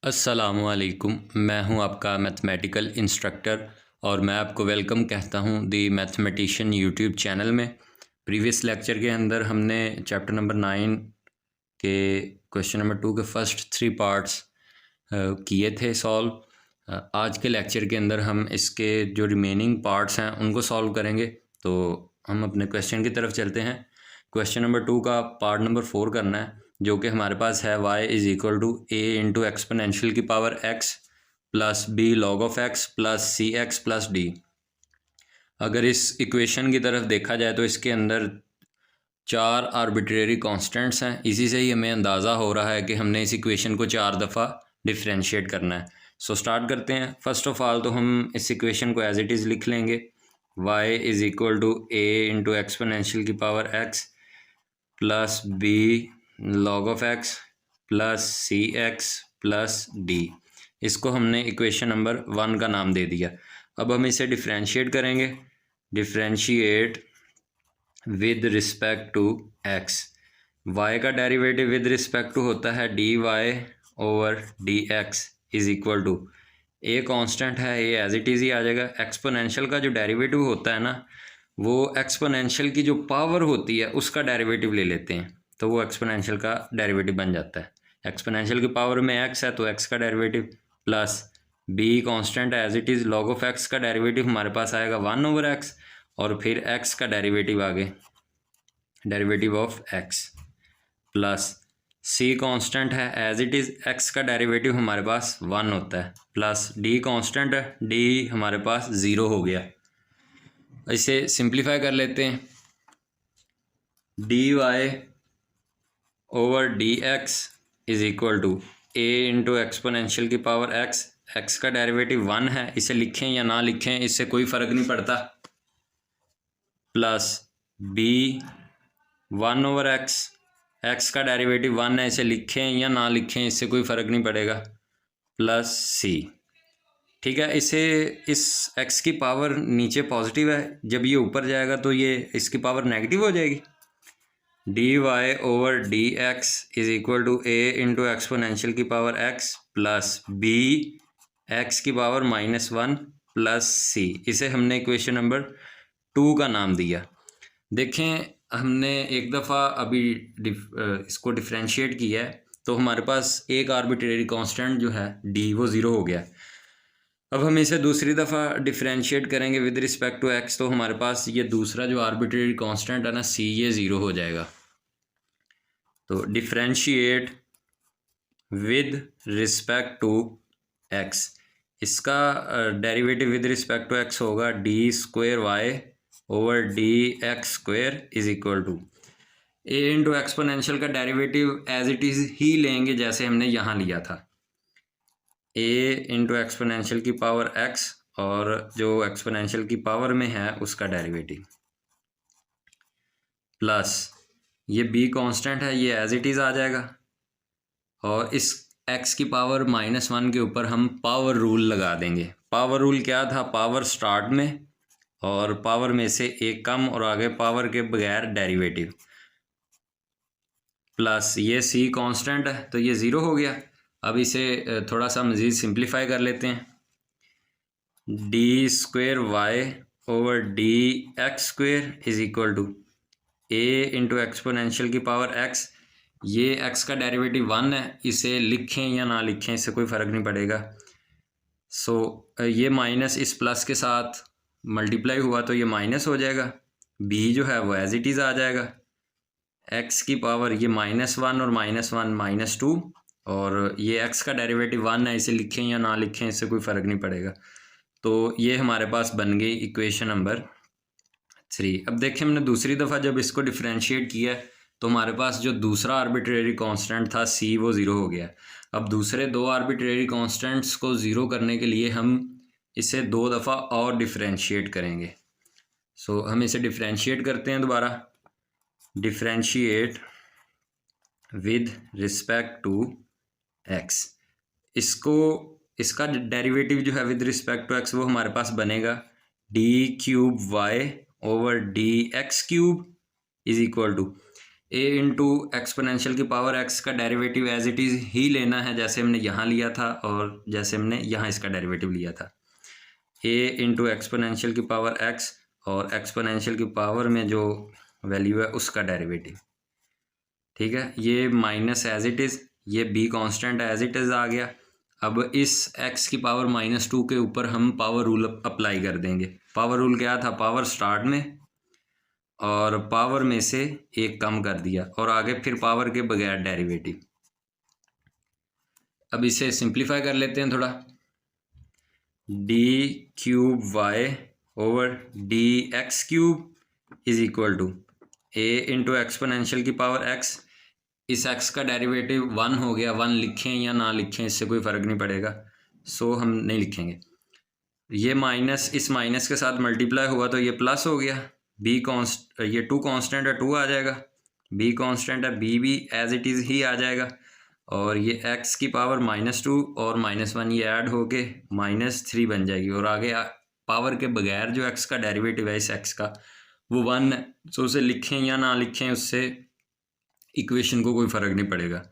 अस्सलामुअलैकुम। मैं हूं आपका मैथमेटिकल इंस्ट्रक्टर और मैं आपको वेलकम कहता हूं दी मैथमेटिशियन यूट्यूब चैनल में। प्रीवियस लेक्चर के अंदर हमने चैप्टर नंबर 9 के क्वेश्चन नंबर 2 के फर्स्ट 3 पार्ट्स किए थे सॉल्व। आज के लेक्चर के अंदर हम इसके जो रिमेनिंग पार्ट्स हैं उनको सॉल्व करेंगे। तो हम अपने क्वेश्चन की तरफ चलते हैं। क्वेश्चन नंबर 2 का पार्ट नंबर 4 करना है, जो कि हमारे पास है y is equal to a into exponential की power x plus b log of x plus C X plus D. अगर इस इक्वेशन की तरफ देखा जाए तो इसके अंदर 4 आर्बिट्रेरी कांस्टेंट्स हैं। इसी से ही हमें अंदाज़ा हो रहा है कि हमने इस इक्वेशन को 4 दफ़ा डिफ्रेंशिएट करना है। सो स्टार्ट करते हैं। फर्स्ट ऑफ ऑल तो हम इस इक्वेशन को एज इट इज़ लिख लेंगे, y is equal to a into exponential की power x plus b log of x plus C X plus D. इसको हमने इक्वेशन नंबर 1 का नाम दे दिया। अब हम इसे डिफ्रेंशिएट करेंगे। Differentiate with respect to x। y का डेरिवेटिव विद रिस्पेक्ट टू होता है dy over D x is equal to a constant है, ये एज इट इज़ ही आ जाएगा। एक्सपोनेंशियल का जो डेरिवेटिव होता है ना, वो एक्सपोनेंशियल की जो पावर होती है उसका डेरिवेटिव ले लेते हैं, तो वो एक्सपोनेंशियल का डेरिवेटिव बन जाता है। एक्सपोनेंशियल की पावर में x है तो x का डेरिवेटिव प्लस b कांस्टेंट है as it is, log of x का डेरिवेटिव हमारे पास आएगा 1 ओवर x और फिर x का डेरिवेटिव आगे derivative of x plus c constant है एज इट इज़, x का डेरिवेटिव हमारे पास 1 होता है प्लस d कांस्टेंट है, d हमारे पास 0 हो गया। इसे सिंप्लीफाई कर लेते हैं। dy over D x is equal to A into exponential की पावर x। x का डेरिवेटिव 1 है, इसे लिखें या ना लिखें इससे कोई फ़र्क नहीं पड़ता, plus b 1 over x। x का डेरिवेटिव 1 है, इसे लिखें या ना लिखें इससे कोई फ़र्क नहीं पड़ेगा, प्लस c। ठीक है, इसे इस x की पावर नीचे पॉजिटिव है, जब ये ऊपर जाएगा तो ये इसकी पावर नेगेटिव हो जाएगी। D Y over D x is equal to A into exponential की power x plus B X की पावर -1 प्लस सी। इसे हमने इक्वेशन नंबर 2 का नाम दिया। देखें, हमने एक दफ़ा अभी इसको डिफ्रेंशिएट किया है तो हमारे पास एक आर्बिट्रेरी कांस्टेंट जो है d वो 0 हो गया। अब हम इसे दूसरी दफ़ा डिफ्रेंशिएट करेंगे विद रिस्पेक्ट टू x, तो हमारे पास ये दूसरा जो आर्बिट्रेरी कांस्टेंट है ना c, ये 0 हो जाएगा। तो differentiate with respect to x, इसका derivative with respect to x होगा d square Y over D x square is equal to A into exponential का डेरिवेटिव एज इट इज़ ही लेंगे जैसे हमने यहाँ लिया था, ए इंटू एक्सपोनेंशियल की पावर x और जो एक्सपोनेंशियल की पावर में है उसका डेरिवेटिव प्लस ये b कांस्टेंट है, ये एज इट इज़ आ जाएगा और इस x की पावर -1 के ऊपर हम पावर रूल लगा देंगे। पावर रूल क्या था? पावर स्टार्ट में और पावर में से एक कम और आगे पावर के बगैर डेरिवेटिव, प्लस ये c कांस्टेंट है तो ये 0 हो गया। अब इसे थोड़ा सा मज़ीद सिंप्लीफाई कर लेते हैं। D square Y over D x square is equal to A into exponential की पावर x। ये x का डेरिवेटिव 1 है, इसे लिखें या ना लिखें इससे कोई फ़र्क नहीं पड़ेगा। सो ये माइनस इस प्लस के साथ मल्टीप्लाई हुआ तो ये माइनस हो जाएगा, b जो है वो एज इट इज़ आ जाएगा। x की पावर ये -1 और -1 -2 और ये x का डेरिवेटिव 1 है, इसे लिखें या ना लिखें इससे कोई फ़र्क नहीं पड़ेगा। तो ये हमारे पास बन गई इक्वेशन नंबर 3। अब देखें, हमने दूसरी दफ़ा जब इसको डिफ्रेंशिएट किया तो हमारे पास जो दूसरा आर्बिट्रेरी कांस्टेंट था c, वो 0 हो गया। अब दूसरे दो आर्बिट्रेरी कांस्टेंट्स को 0 करने के लिए हम इसे 2 दफ़ा और डिफ्रेंशिएट करेंगे। सो हम इसे डिफ्रेंशिएट करते हैं दोबारा। Differentiate with respect to x। इसका डेरिवेटिव जो है विद रिस्पेक्ट टू x वो हमारे पास बनेगा d cube Y over D x cube is equal to A into exponential की पावर एक्स का डेरिवेटिव एज इट इज़ ही लेना है, जैसे हमने यहाँ लिया था और जैसे हमने यहाँ इसका डेरिवेटिव लिया था। ए इंटू एक्सपोनेंशियल की पावर एक्स और एक्सपोनेंशियल की पावर में जो वैल्यू है उसका डेरिवेटिव। ठीक है, ये माइनस एज इट इज़, ये B constant as it is आ गया। अब इस x की पावर -2 के ऊपर हम पावर रूल अप्लाई कर देंगे। पावर रूल क्या था, पावर स्टार्ट में और पावर में से एक कम कर दिया और आगे फिर पावर के बगैर डेरिवेटिव। अब इसे सिंप्लीफाई कर लेते हैं थोड़ा। D cube Y over D x cube is equal to A into exponential की पावर x। इस x का डेरिवेटिव 1 हो गया, 1 लिखें या ना लिखें इससे कोई फ़र्क नहीं पड़ेगा, सो हम नहीं लिखेंगे। ये माइनस इस माइनस के साथ मल्टीप्लाई हुआ तो ये प्लस हो गया। बी कॉन्स्ट ये 2 कांस्टेंट है, 2 आ जाएगा। बी कांस्टेंट है, बी भी एज इट इज़ ही आ जाएगा। और ये x की पावर -2 और -1 ये ऐड होके -3 बन जाएगी और आगे पावर के बगैर जो x का डेरिवेटिव है इस x का वो 1 है। सो उसे लिखें या ना लिखें उससे इक्वेशन को कोई फ़र्क नहीं पड़ेगा।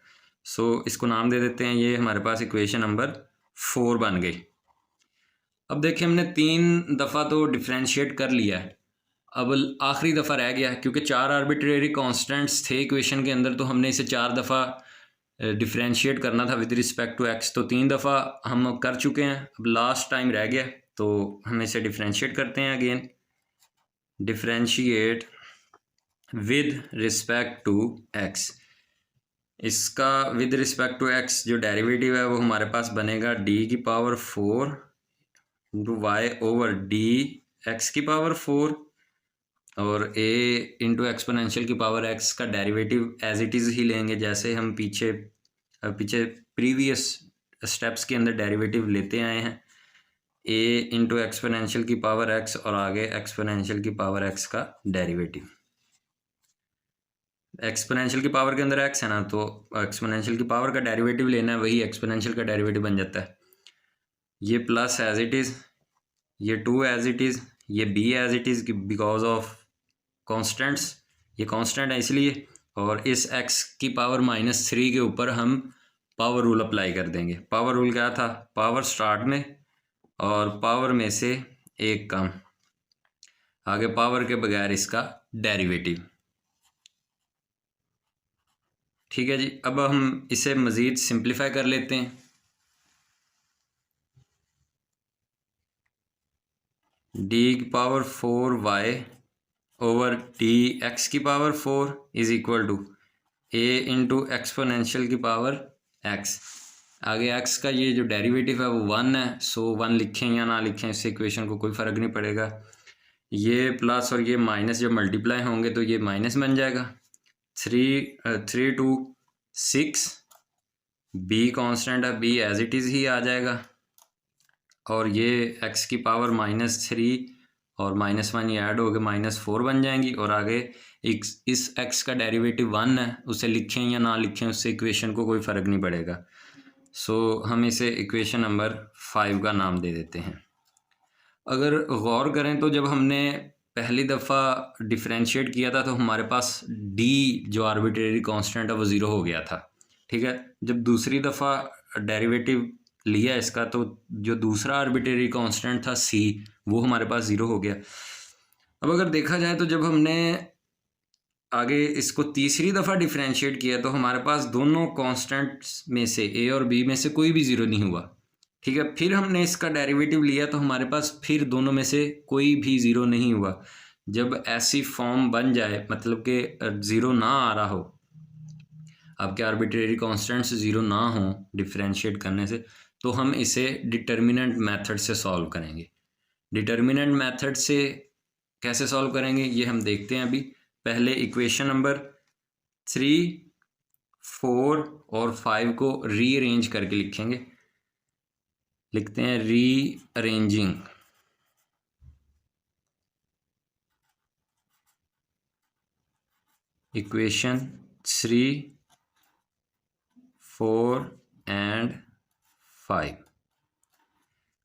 सो इसको नाम दे देते हैं, ये हमारे पास इक्वेशन नंबर 4 बन गई। अब देखिए हमने 3 दफ़ा तो डिफ्रेंशिएट कर लिया है, अब आखिरी दफ़ा रह गया है क्योंकि 4 आर्बिट्रेरी कांस्टेंट्स थे इक्वेशन के अंदर, तो हमने इसे 4 दफ़ा डिफ्रेंशिएट करना था विद रिस्पेक्ट टू x। तो 3 दफ़ा हम कर चुके हैं, अब लास्ट टाइम रह गया तो हम इसे डिफ्रेंशिएट करते हैं again. Differentiate with respect to x। इसका विद रिस्पेक्ट टू x जो डेरिवेटिव है वो हमारे पास बनेगा d की power 4 into y over D x की पावर 4 और a इंटू एक्सपोनेंशियल की पावर x का डेरिवेटिव एज इट इज़ ही लेंगे, जैसे हम पीछे प्रीवियस स्टेप्स के अंदर डेरिवेटिव लेते आए हैं। a इंटू एक्सपोनेंशियल की पावर x और आगे एक्सपोनेंशियल की पावर x का डेरिवेटिव। एक्सपोनेंशियल की पावर के अंदर x है ना, तो एक्सपोनेंशियल की पावर का डेरिवेटिव लेना है, वही एक्सपोनेंशियल का डेरिवेटिव बन जाता है। ये प्लस एज इट इज़, ये 2 एज इट इज़, ये b as it is because of constants, ये कांस्टेंट है इसलिए। और इस x की पावर -3 के ऊपर हम पावर रूल अप्लाई कर देंगे। पावर रूल क्या था, पावर स्टार्ट में और पावर में से एक कम, आगे पावर के बगैर इसका डेरिवेटिव। ठीक है जी, अब हम इसे मज़ीद सिंप्लीफाई कर लेते हैं। d की power 4y over D x की power 4 is equal to a into exponential की पावर x। आगे x का ये जो डेरिवेटिव है वो 1 है, सो 1 लिखें या ना लिखें इससे इक्वेशन को कोई फ़र्क नहीं पड़ेगा। ये प्लस और ये माइनस जब मल्टीप्लाई होंगे तो ये माइनस बन जाएगा। 3 2 6, b कांस्टेंट है, b एज इट इज़ ही आ जाएगा और ये x की पावर -3 और -1 ये ऐड हो गए -4 बन जाएंगी और आगे इस x का डेरिवेटिव 1 है, उसे लिखें या ना लिखें उससे इक्वेशन को कोई फ़र्क नहीं पड़ेगा। सो हम इसे इक्वेशन नंबर 5 का नाम दे देते हैं। अगर गौर करें तो जब हमने पहली दफ़ा डिफ्रेंशिएट किया था तो हमारे पास d जो आर्बिट्रेरी कांस्टेंट है वो 0 हो गया था। ठीक है, जब दूसरी दफ़ा डेरिवेटिव लिया इसका तो जो दूसरा आर्बिट्रेरी कांस्टेंट था c वो हमारे पास 0 हो गया। अब अगर देखा जाए तो जब हमने आगे इसको तीसरी दफ़ा डिफ्रेंशिएट किया तो हमारे पास दोनों कांस्टेंट्स में से a और b में से कोई भी 0 नहीं हुआ। ठीक है, फिर हमने इसका डेरिवेटिव लिया तो हमारे पास फिर दोनों में से कोई भी 0 नहीं हुआ। जब ऐसी फॉर्म बन जाए, मतलब कि 0 ना आ रहा हो, आपके आर्बिट्रेरी कांस्टेंट्स 0 ना हो डिफ्रेंशिएट करने से, तो हम इसे डिटर्मिनेंट मेथड से सॉल्व करेंगे। डिटर्मिनेंट मेथड से कैसे सॉल्व करेंगे ये हम देखते हैं अभी। पहले इक्वेशन नंबर 3, 4 और 5 को रीअरेंज करके लिखेंगे। लिखते हैं rearranging equation 3, 4 and 5।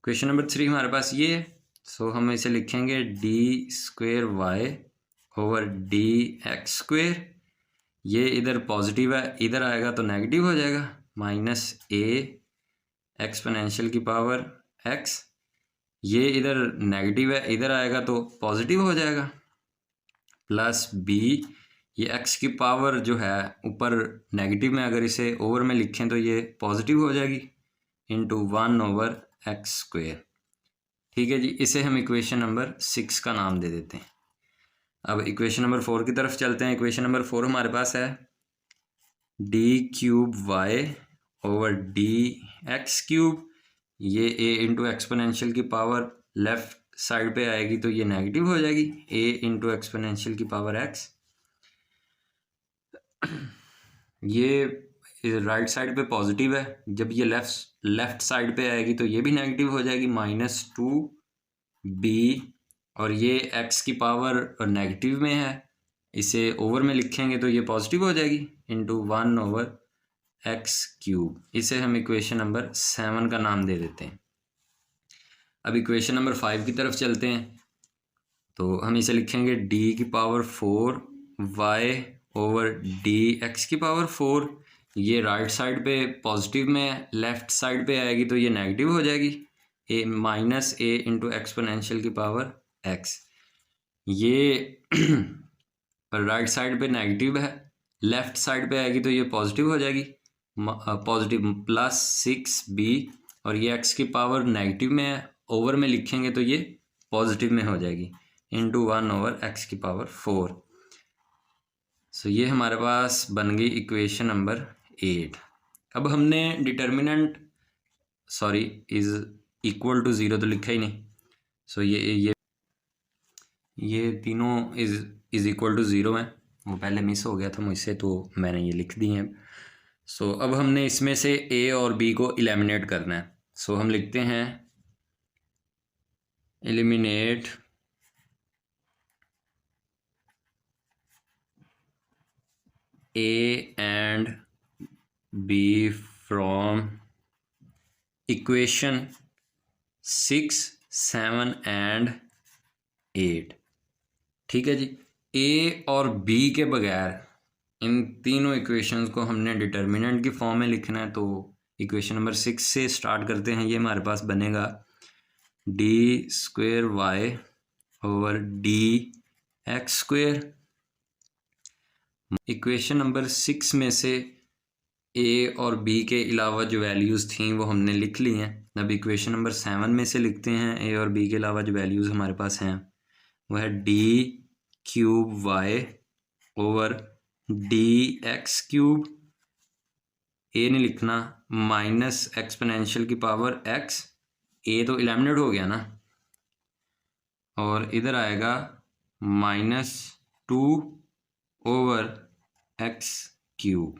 Question number 3 हमारे पास ये है, सो हम इसे लिखेंगे d² y over D x square ये इधर पॉजिटिव है, इधर आएगा तो नेगेटिव हो जाएगा, माइनस ए एक्सपोनेंशियल की पावर एक्स। ये इधर नेगेटिव है, इधर आएगा तो पॉजिटिव हो जाएगा, प्लस बी, ये एक्स की पावर जो है ऊपर नेगेटिव में, अगर इसे ओवर में लिखें तो ये पॉजिटिव हो जाएगी, इंटू 1/x²। ठीक है जी, इसे हम इक्वेशन नंबर 6 का नाम दे देते हैं। अब इक्वेशन नंबर 4 की तरफ चलते हैं। इक्वेशन नंबर 4 हमारे पास है d³y/dx³। ये a इंटू एक्सपोनेंशियल की पावर लेफ्ट साइड पे आएगी तो ये नेगेटिव हो जाएगी, a इंटू एक्सपोनेंशियल की पावर x। ये राइट साइड पे पॉजिटिव है, जब ये लेफ्ट साइड पे आएगी तो ये भी नेगेटिव हो जाएगी, -2b। और ये x की पावर नेगेटिव में है, इसे ओवर में लिखेंगे तो ये पॉजिटिव हो जाएगी, इंटू 1/x³। इसे हम इक्वेशन नंबर 7 का नाम दे देते हैं। अब इक्वेशन नंबर 5 की तरफ चलते हैं, तो हम इसे लिखेंगे d⁴y/dx⁴। ये राइट साइड पे पॉजिटिव में, लेफ्ट साइड पे आएगी तो ये नेगेटिव हो जाएगी, a इंटू एक्सपोनेंशियल की पावर x। ये राइट साइड पे नेगेटिव है, लेफ्ट साइड पे आएगी तो ये पॉजिटिव हो जाएगी, पॉजिटिव +6b। और ये x की पावर नेगेटिव में है, ओवर में लिखेंगे तो ये पॉजिटिव में हो जाएगी, इंटू 1/x⁴। सो ये हमारे पास बन गई इक्वेशन नंबर 8। अब हमने डिटर्मिनेंट इज़ इक्वल टू 0 तो लिखा ही नहीं, सो ये तीनों इज़ इक्वल टू 0 हैं, वो पहले मिस हो गया था मुझसे तो मैंने ये लिख दी हैं। सो अब हमने इसमें से a और b को एलिमिनेट करना है। सो हम लिखते हैं eliminate a and b from equation 6, 7 and 8। ठीक है जी, a और b के बगैर इन तीनों इक्वेशंस को हमने डिटर्मिनेंट की फॉर्म में लिखना है। तो इक्वेशन नंबर 6 से स्टार्ट करते हैं। ये हमारे पास बनेगा d²y/dx²। इक्वेशन नंबर 6 में से a और b के अलावा जो वैल्यूज़ थी वो हमने लिख ली हैं। अब इक्वेशन नंबर 7 में से लिखते हैं a और b के अलावा जो वैल्यूज़ हमारे पास हैं वो है d³ y/dx³। a नहीं लिखना, माइनस एक्सपोनेंशियल की पावर x, a तो एलिमिनेट हो गया ना, और इधर आएगा -2/x³।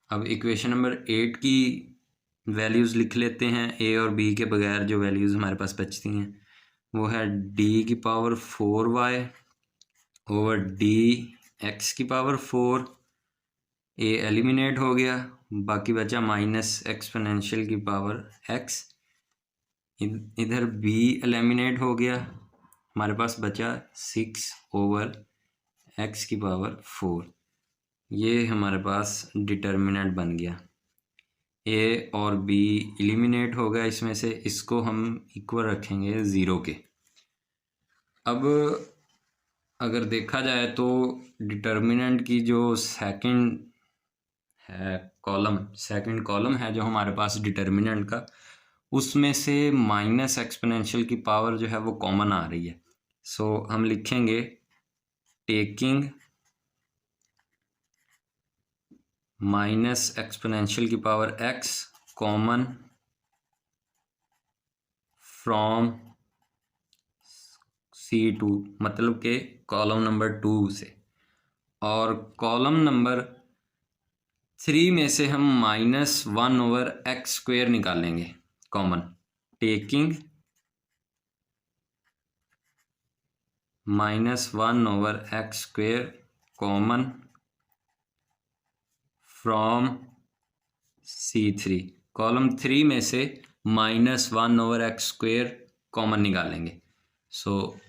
अब इक्वेशन नंबर 8 की वैल्यूज़ लिख लेते हैं। a और b के बगैर जो वैल्यूज़ हमारे पास बचती हैं वो है d⁴y/dx⁴। a एलिमिनेट हो गया, बाकी बचा माइनस एक्सपोनेंशियल की पावर x। इधर b एलिमिनेट हो गया, हमारे पास बचा 6/x⁴। ये हमारे पास डिटर्मिनेंट बन गया। a और b एलिमिनेट हो गया इसमें से, इसको हम इक्वल रखेंगे 0 के। अब अगर देखा जाए तो डिटर्मिनेंट की जो सेकंड कॉलम है जो हमारे पास डिटर्मिनेंट का, उसमें से माइनस एक्सपोनेंशियल की पावर जो है वो कॉमन आ रही है। सो हम लिखेंगे टेकिंग माइनस एक्सपोनेंशियल की power x common from C2, मतलब के कॉलम नंबर 2 से, और कॉलम नंबर 3 में से हम -1/x² निकालेंगे common, taking -1/x² common from C3। Column 3 में से -1/x² कॉमन निकालेंगे। सो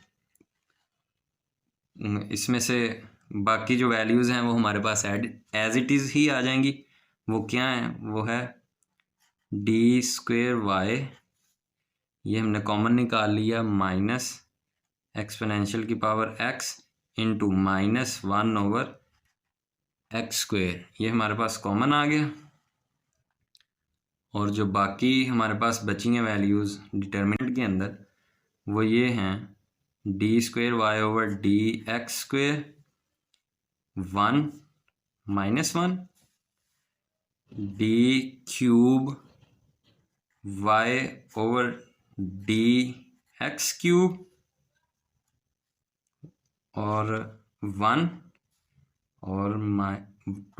इसमें से बाकी जो वैल्यूज़ हैं वो हमारे पास एज इट इज़ ही आ जाएंगी। वो क्या है, वो है डी स्क्वेयर वाई, ये हमने कॉमन निकाल लिया, माइनस एक्सपोनेंशियल की power x into minus 1/x², ये हमारे पास कॉमन आ गया। और जो बाकी हमारे पास बची हैं वैल्यूज़ डिटर्मिनेंट के अंदर, वो ये हैं d square Y over D x square 1 -1, d cube Y over D x cube और 1 और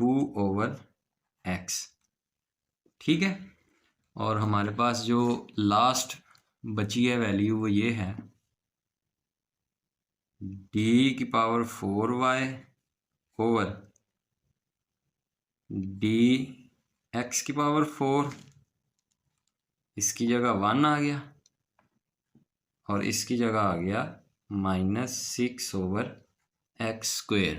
2/x। ठीक है। और हमारे पास जो लास्ट बची है वैल्यू वो ये है डी की power 4y over D x की पावर 4, इसकी जगह 1 आ गया और इसकी जगह आ गया -6/x²,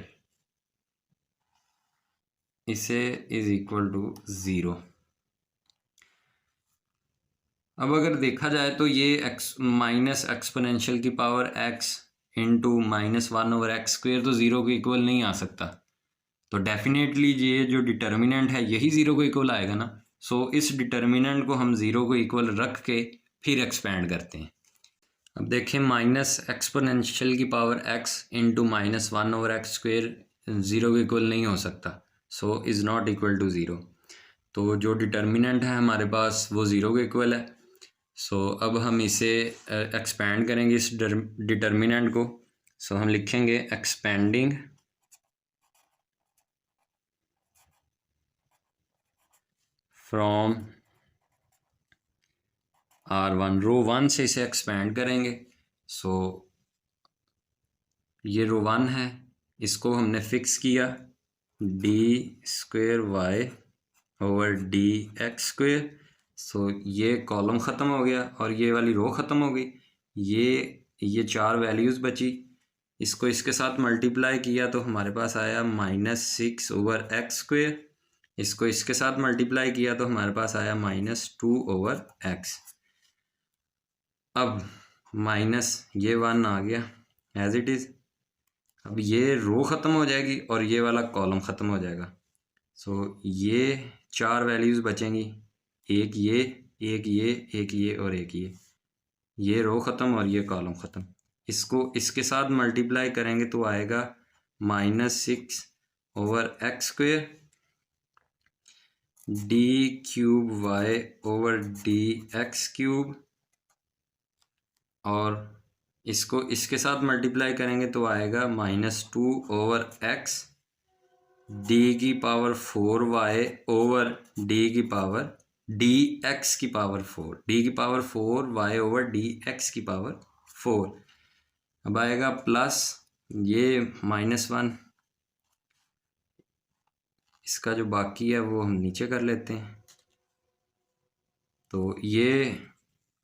इसे इज इक्वल टू 0। अब अगर देखा जाए तो ये एक्स माइनस एक्सपोनेंशियल की पावर x इंटू -1/x² तो ज़ीरो के इक्वल नहीं आ सकता। तो डेफिनेटली ये जो डिटर्मिनेंट है यही ज़ीरो को इक्वल आएगा ना। सो इस डिटर्मिनेंट को हम ज़ीरो को इक्वल रख के फिर एक्सपेंड करते हैं। अब देखें, माइनस एक्सपोनेंशियल की power x into -1/x² zero के इक्वल नहीं हो सकता। So is not equal to zero. तो जो डिटर्मिनेंट है हमारे पास वो ज़ीरो के इक्वल है। सो अब हम इसे एक्सपेंड करेंगे इस डिटर्मिनेंट को। सो हम लिखेंगे एक्सपेंडिंग फ्रॉम R1, रो 1 से इसे एक्सपेंड करेंगे। सो ये रो 1 है, इसको हमने फिक्स किया D square Y over D x square. So ये कॉलम ख़त्म हो गया और ये वाली रो ख़त्म हो गई। ये 4 वैल्यूज़ बची, इसको इसके साथ मल्टीप्लाई किया तो हमारे पास आया -6/x²। इसको इसके साथ मल्टीप्लाई किया तो हमारे पास आया -2/x। अब माइनस ये 1 आ गया एज इट इज़। अब ये रो ख़त्म हो जाएगी और ये वाला कॉलम ख़त्म हो जाएगा। सो ये 4 वैल्यूज़ बचेंगी, एक ये, एक ये, एक ये और एक ये रो ख़त्म और ये कॉलम ख़त्म। इसको इसके साथ मल्टीप्लाई करेंगे तो आएगा -6/x² d cube Y over D x cube, और इसको इसके साथ मल्टीप्लाई करेंगे तो आएगा -2/x डी की पावर 4y ओवर डी की पावर डी एक्स की पावर 4, डी की power 4y over D x की पावर 4। अब आएगा प्लस ये -1, इसका जो बाकी है वो हम नीचे कर लेते हैं। तो ये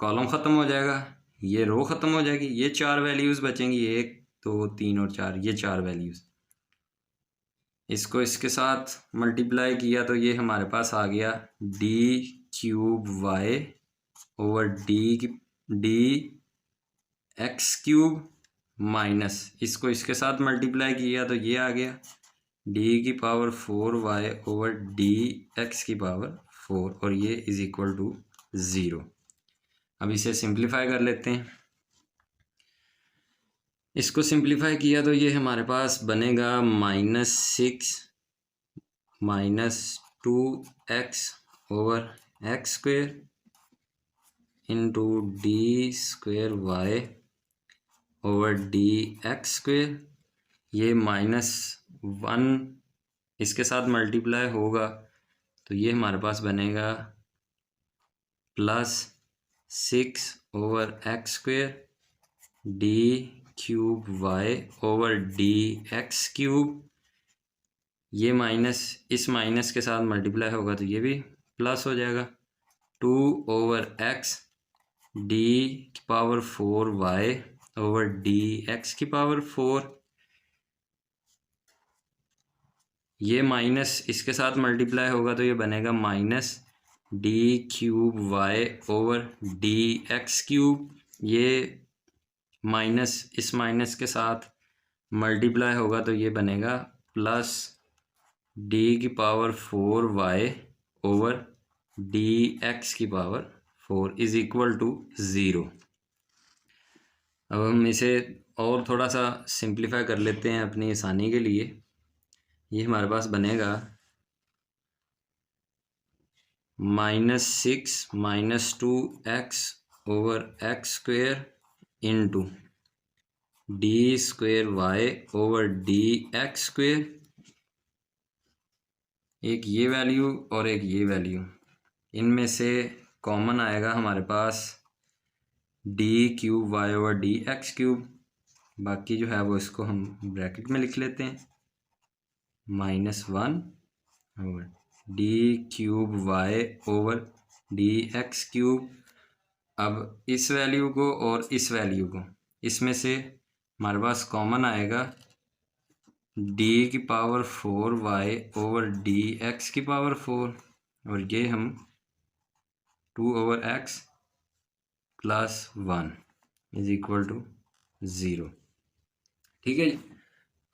कॉलम ख़त्म हो जाएगा, ये रो ख़त्म हो जाएगी, ये 4 वैल्यूज़ बचेंगी, 1 2 3 और 4, ये 4 वैल्यूज़। इसको इसके साथ मल्टीप्लाई किया तो ये हमारे पास आ गया d cube Y over D x cube minus, इसको इसके साथ मल्टीप्लाई किया तो ये आ गया डी की power 4y over D x की पावर 4 और ये इज़ इक्वल टू 0। अब इसे सिंप्लीफाई कर लेते हैं। इसको सिंप्लीफाई किया तो ये हमारे पास बनेगा -6 -2x over x² into D square Y over D x square. ये -1 इसके साथ मल्टीप्लाई होगा तो ये हमारे पास बनेगा +6/x² d cube Y over D x cube. ये माइनस इस माइनस के साथ मल्टीप्लाई होगा तो ये भी प्लस हो जाएगा 2/x डी की power 4y over D x की पावर 4। ये माइनस इसके साथ मल्टीप्लाई होगा तो ये बनेगा minus d cube Y over D x cube. ये माइनस इस माइनस के साथ मल्टीप्लाई होगा तो ये बनेगा प्लस डी की power 4 y over D x की पावर 4 इज इक्वल टू 0। अब हम इसे और थोड़ा सा सिंप्लीफाई कर लेते हैं अपनी आसानी के लिए। ये हमारे पास बनेगा -6 -2x over x square into D square Y over D x square. एक ये वैल्यू और एक ये वैल्यू, इनमें से कॉमन आएगा हमारे पास D cube Y over D x cube. बाकी जो है वो इसको हम ब्रैकेट में लिख लेते हैं, -1 over d cube Y over D x cube. अब इस वैल्यू को और इस वैल्यू को, इसमें से हमारे पास कॉमन आएगा डी की power 4 y over D x की पावर 4, और ये हम 2 over x plus 1 is equal to 0। ठीक है जी।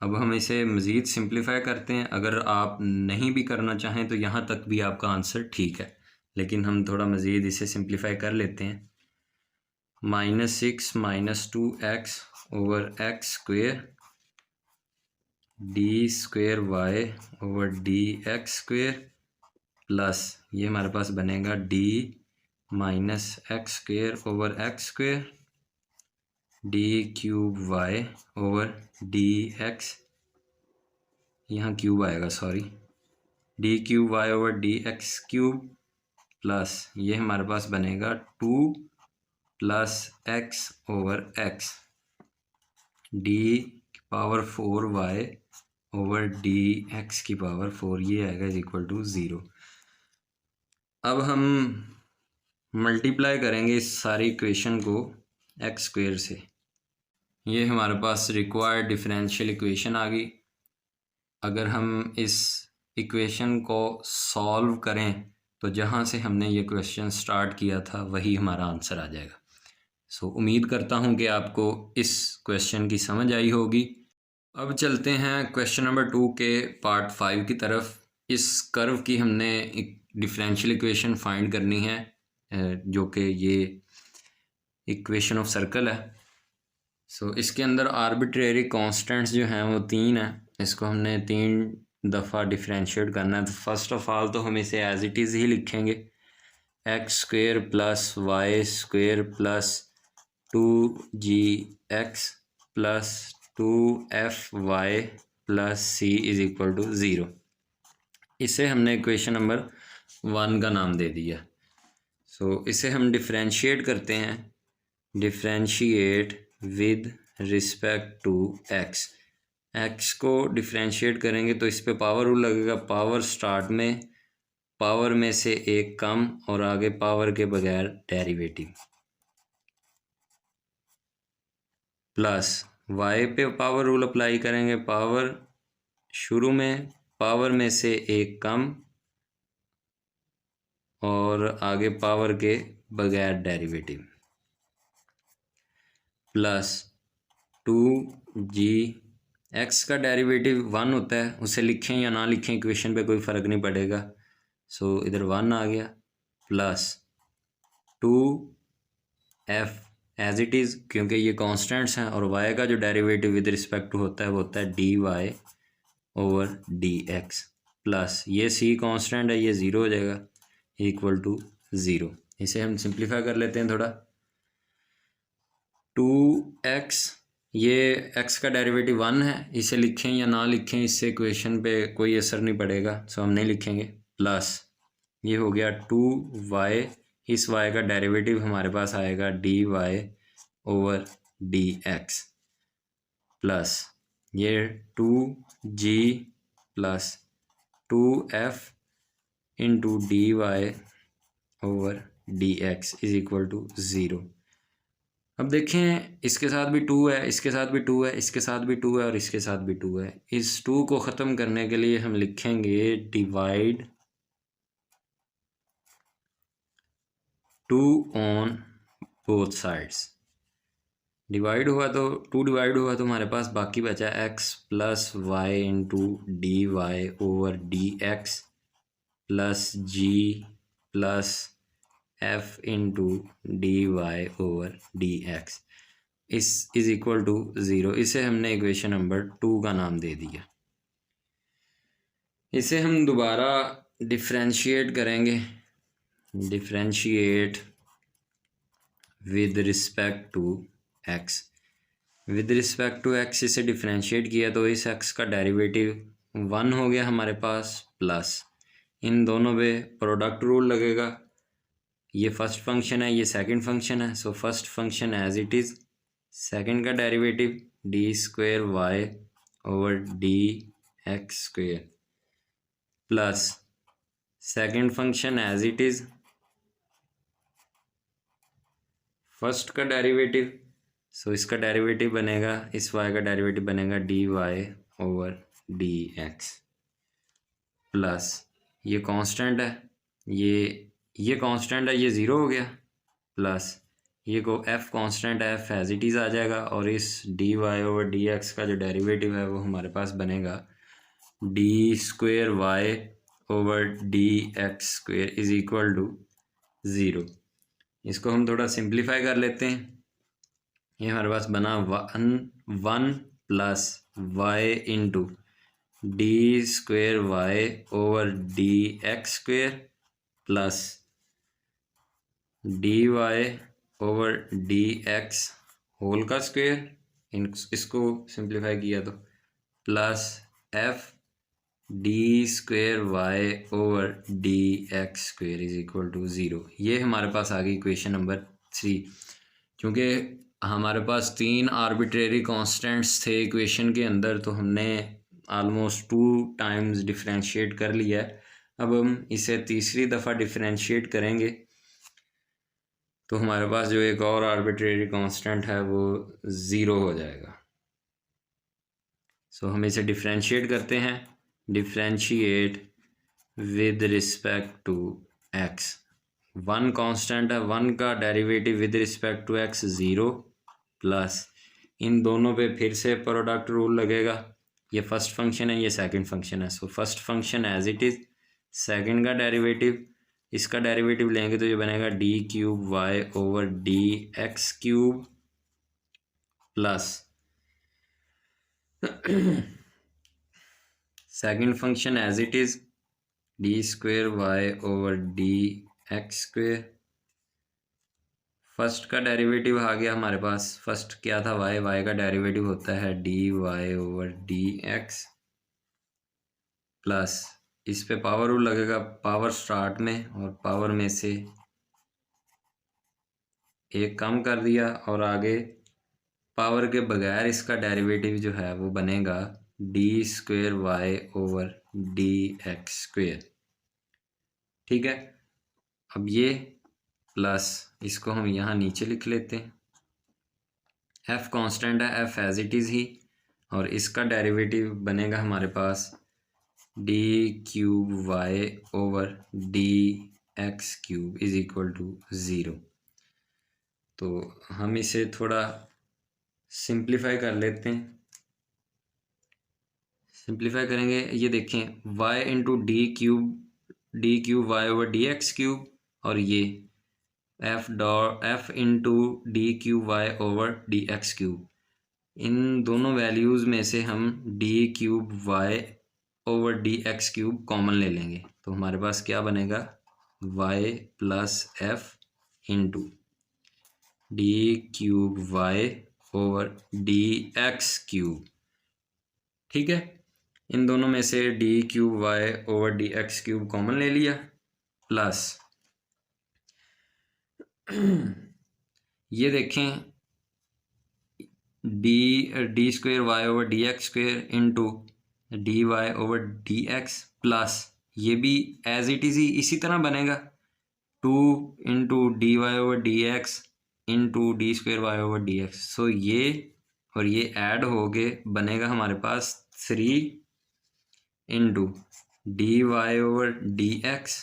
अब हम इसे मज़ीद सिंप्लीफाई करते हैं। अगर आप नहीं भी करना चाहें तो यहाँ तक भी आपका आंसर ठीक है, लेकिन हम थोड़ा मज़ीद इसे सिंप्लीफाई कर लेते हैं। -6 -2x over x square d square Y over D x square plus ये हमारे पास बनेगा d minus x square over x square d cube Y over D x, यहाँ क्यूब आएगा sorry, d cube Y over D x cube plus ये हमारे पास बनेगा 2 plus x over x d power 4 y over D x की power 4, ये आएगा is equal to 0। अब हम मल्टीप्लाई करेंगे इस सारी इक्वेशन को एक्स स्क्वेयर से। ये हमारे पास रिक्वायर्ड डिफरेंशियल इक्वेशन आ गई। अगर हम इस इक्वेशन को सॉल्व करें तो जहाँ से हमने ये क्वेश्चन स्टार्ट किया था वही हमारा आंसर आ जाएगा। सो उम्मीद करता हूँ कि आपको इस क्वेश्चन की समझ आई होगी। अब चलते हैं क्वेश्चन नंबर 2 के पार्ट 5 की तरफ। इस कर्व की हमने एक डिफरेंशियल इक्वेशन फाइंड करनी है, जो कि ये इक्वेशन ऑफ सर्कल है। सो इसके अंदर आर्बिट्रेरी कांस्टेंट्स जो हैं वो 3 हैं। इसको हमने 3 दफ़ा डिफरेंशिएट करना है। तो फर्स्ट ऑफ ऑल तो हम इसे एज इट इज़ ही लिखेंगे, x square plus y square plus 2gx plus 2fy plus c is equal to 0। इसे हमने इक्वेशन नंबर 1 का नाम दे दिया। सो इसे हम डिफरेंशिएट करते हैं, differentiate with respect to x. X को डिफरेंशिएट करेंगे तो इस पे पावर रूल लगेगा। पावर स्टार्ट में पावर में से एक कम और आगे पावर के बगैर डेरिवेटिव, प्लस वाई पे पावर रूल अप्लाई करेंगे। पावर शुरू में पावर में से एक कम और आगे पावर के बगैर डेरिवेटिव, प्लस 2g एक्स का डेरिवेटिव 1 होता है, उसे लिखें या ना लिखें इक्वेशन पे कोई फ़र्क नहीं पड़ेगा। सो इधर 1 आ गया, plus 2f as it is, क्योंकि ये कांस्टेंट्स हैं, और y का जो डेरिवेटिव विद रिस्पेक्ट टू होता है वो होता है dy ओवर dx, प्लस ये c कांस्टेंट है, ये 0 हो जाएगा इक्वल टू 0। इसे हम सिंप्लीफाई कर लेते हैं थोड़ा। 2x, ये x का डेरिवेटिव 1 है, इसे लिखें या ना लिखें इससे इक्वेशन पे कोई असर नहीं पड़ेगा, सो हम नहीं लिखेंगे। प्लस ये हो गया 2y, इस y का डेरिवेटिव हमारे पास आएगा dy ओवर dx, प्लस ये 2g plus 2f into dy over dx is equal to 0। अब देखें इसके साथ भी 2 है, इसके साथ भी 2 है, इसके साथ भी 2 है और इसके साथ भी 2 है। इस 2 को ख़त्म करने के लिए हम लिखेंगे divide 2 on both sides. Divide हुआ तो 2 डिवाइड हुआ तो हमारे पास बाकी बचा x plus Y into D Y over D x plus G plus F into D Y over D X इस इज इक्वल टू 0। इसे हमने इक्वेशन नंबर 2 का नाम दे दिया। इसे हम दोबारा डिफ्रेंशिएट करेंगे, differentiate with respect to x। With respect to x इसे डिफ्रेंशिएट किया तो इस x का डेरिवेटिव 1 हो गया हमारे पास, प्लस इन दोनों पे प्रोडक्ट रूल लगेगा। ये फर्स्ट फंक्शन है, ये सेकंड फंक्शन है, so first function as it is, second का derivative D square Y over D x square plus second function as it is, first का डेरिवेटिव, सो इसका डेरिवेटिव बनेगा, इस y का डेरिवेटिव बनेगा D Y over D x plus ये constant है, ये कांस्टेंट है, ये 0 हो गया, प्लस ये को f कांस्टेंट है, f एज इट इज़ आ जाएगा और इस d Y over D x का जो डेरिवेटिव है वो हमारे पास बनेगा d square Y over D x square is equal to 0। इसको हम थोड़ा सिंप्लीफाई कर लेते हैं। ये हमारे पास बना 1 plus Y into D square Y over D x square plus D Y over D x whole का स्क्वेयर, इसको सिंप्लीफाई किया तो plus f d square Y over D x square is equal to 0। ये हमारे पास आ गई equation number 3। क्योंकि हमारे पास 3 आर्बिट्रेरी कांस्टेंट्स थे इक्वेशन के अंदर, तो हमने ऑलमोस्ट 2 टाइम्स डिफरेंशिएट कर लिया है। अब हम इसे तीसरी दफ़ा डिफरेंशिएट करेंगे तो हमारे पास जो एक और आर्बिट्रेरी कांस्टेंट है वो 0 हो जाएगा। सो हम इसे डिफरेंशिएट करते हैं, differentiate with respect to x। 1 constant है, 1 का derivative with respect to x 0 plus इन दोनों पे फिर से प्रोडक्ट रूल लगेगा। ये फर्स्ट फंक्शन है, ये सेकंड फंक्शन है, so first function as it is, second का डेरिवेटिव, इसका डेरिवेटिव लेंगे तो ये बनेगा d cube Y over D x cube plus second function as it is d square Y over D x square. First का derivative आ गया हमारे पास, फर्स्ट क्या था y का डेरिवेटिव होता है d Y over D x plus इस पे पावर रूल लगेगा, पावर स्टार्ट में और पावर में से एक कम कर दिया और आगे पावर के बगैर इसका डेरिवेटिव जो है वो बनेगा d square Y over D x square. ठीक है, अब ये प्लस इसको हम यहाँ नीचे लिख लेते हैं, f कांस्टेंट है, f एज इट इज़ ही, और इसका डेरिवेटिव बनेगा हमारे पास D cube Y over D x cube is equal to 0। तो हम इसे थोड़ा सिंप्लीफाई कर लेते हैं, सिंप्लीफाई करेंगे, ये देखें y into D cube Y over D x cube और ये F into D cube Y over D x cube, इन दोनों वैल्यूज़ में से हम D cube Y over D x cube common ले लेंगे तो हमारे पास क्या बनेगा y plus F into D cube Y over D x cube. ठीक है, इन दोनों में से D cube Y over D x cube common ले लिया प्लस ये देखें d square Y over D x square into D Y over D x plus ये भी एज इट इज़ ही इसी तरह बनेगा 2 into D Y over D X into D square Y over D X. So ये और ये add हो गए, बनेगा हमारे पास 3 into D Y over D X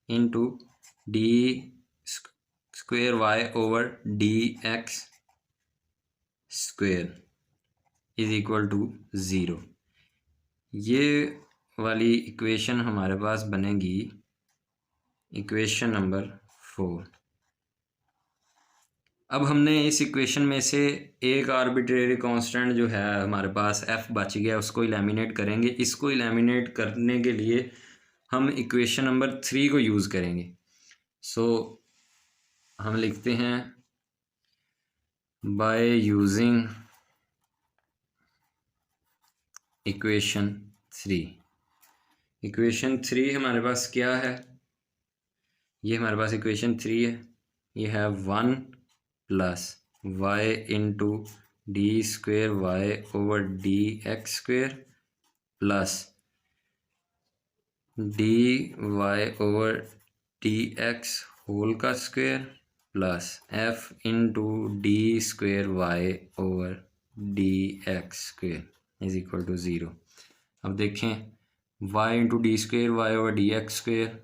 into D square Y over D x square is equal to 0। ये वाली इक्वेशन हमारे पास बनेगी इक्वेशन नंबर 4। अब हमने इस इक्वेशन में से एक आर्बिट्रेरी कांस्टेंट जो है हमारे पास f बच गया, उसको इलेमिनेट करेंगे। इसको इलेमिनेट करने के लिए हम इक्वेशन नंबर 3 को यूज़ करेंगे। सो हम लिखते हैं बाय यूजिंग इक्वेशन 3। इक्वेशन 3 हमारे पास क्या है, ये हमारे पास इक्वेशन 3 है। ये है 1 plus Y into D square Y over D x square plus D Y over D x whole का square plus F into D square Y over D x square is equal to 0। अब देखें, Y into D square Y over D x square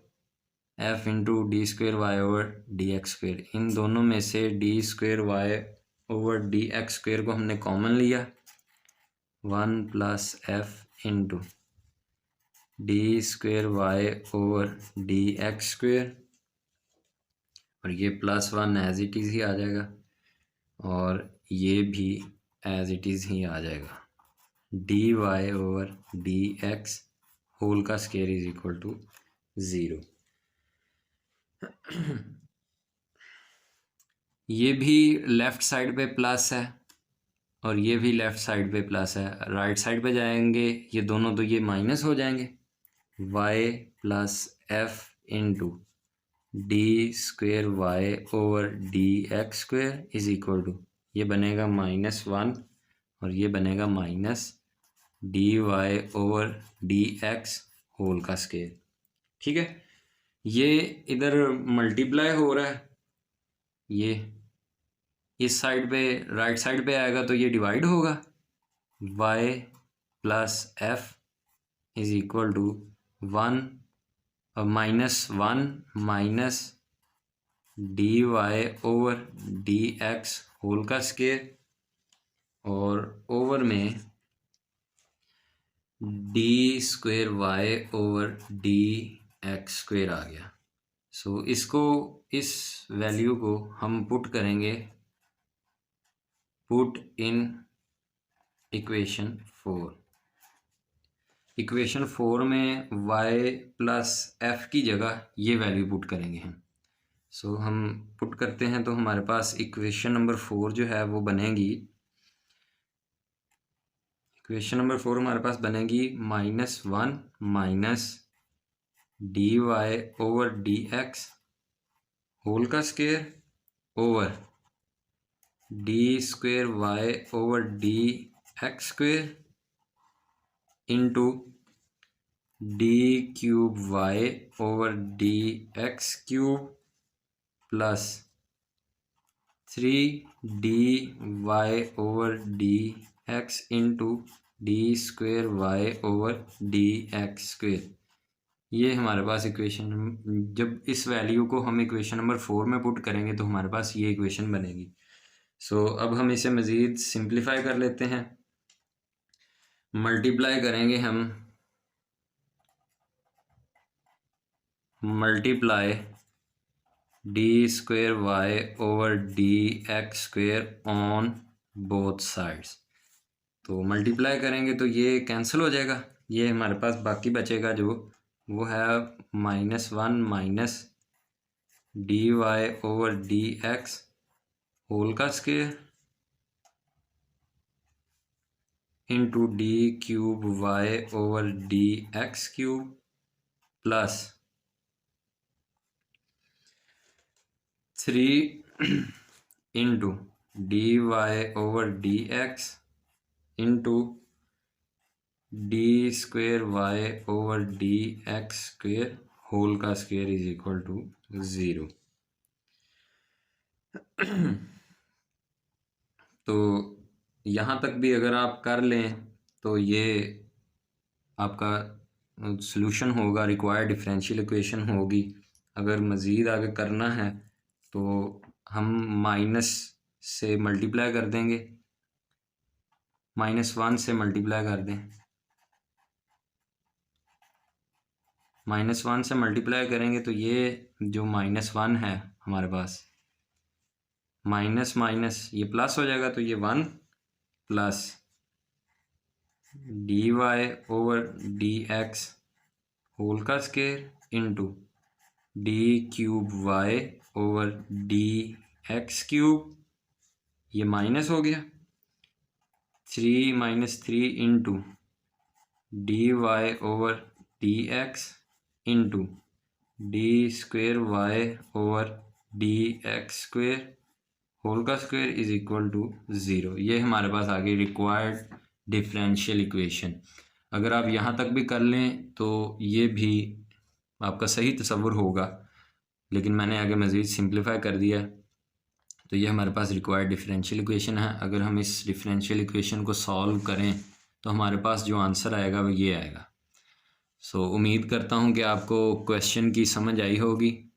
F into D square Y over D x square, इन दोनों में से D square Y over D x square को हमने common लिया। 1 plus F into D square Y over D x square, और ये +1 as it is ही आ जाएगा, और ये भी एज इट इज़ ही आ जाएगा। D Y over D x whole का स्क्वायर इज इक्वल टू 0। ये भी लेफ़्ट साइड पे प्लस है और ये भी लेफ़्ट साइड पे प्लस है। राइट साइड पे जाएंगे ये दोनों, तो ये माइनस हो जाएंगे। y plus F into D square Y over D x square is equal to, ये बनेगा -1 और ये बनेगा minus D Y over D x whole का स्क्वेयर। ठीक है, ये इधर मल्टीप्लाई हो रहा है, ये इस साइड पे राइट साइड पे आएगा तो ये डिवाइड होगा। y plus F is equal to 1 और -1 minus D Y over D x whole का स्क्वायर, और ओवर में D square Y over D x square आ गया। सो इसको, इस वैल्यू को हम पुट करेंगे, पुट इन इक्वेशन 4। इक्वेशन 4 में y प्लस एफ की जगह ये वैल्यू पुट करेंगे हम। सो हम पुट करते हैं तो हमारे पास इक्वेशन नंबर 4 जो है वो बनेगी, इक्वेशन नंबर 4 हमारे पास बनेगी -1 minus D Y over D x whole का square over D square Y over D x square into D cube Y over D x cube plus 3d Y over D X into D square Y over D x square. ये हमारे पास equation, जब इस value को हम equation number 4 में put करेंगे तो हमारे पास ये इक्वेशन बनेगी। सो अब हम इसे मज़ीद सिंप्लीफाई कर लेते हैं, मल्टीप्लाई करेंगे हम, multiply d square Y over D x square on both sides. तो मल्टीप्लाई करेंगे तो ये कैंसिल हो जाएगा, ये हमारे पास बाकी बचेगा जो वो है -1 minus D Y over D x whole का square into D cube Y over D x cube plus 3 into D Y over D X into D square Y over D x square whole का square is equal to 0। तो यहाँ तक भी अगर आप कर लें तो ये आपका सॉल्यूशन होगा, रिक्वायर्ड डिफरेंशियल इक्वेशन होगी। अगर मज़ीद आगे करना है तो हम माइनस से मल्टीप्लाई कर देंगे, -1 से मल्टीप्लाई कर दें। -1 से मल्टीप्लाई करेंगे तो ये जो -1 है हमारे पास, माइनस माइनस ये प्लस हो जाएगा, तो ये 1 प्लस dy/dx होल का स्क्वायर इंटू d3y/dx3, ये माइनस हो गया। 3 - 3 into dy/dx into d2y/dx² whole का स्क्वायर इज इक्वल टू 0। ये हमारे पास आगे रिक्वायर्ड डिफरेंशियल इक्वेशन। अगर आप यहाँ तक भी कर लें तो ये भी आपका सही तसव्वुर होगा, लेकिन मैंने आगे मज़ीद सिंप्लीफाई कर दिया। तो ये हमारे पास रिक्वायर्ड डिफरेंशियल इक्वेशन है। अगर हम इस डिफरेंशियल इक्वेशन को सॉल्व करें तो हमारे पास जो आंसर आएगा वो ये आएगा। सो उम्मीद करता हूँ कि आपको क्वेश्चन की समझ आई होगी।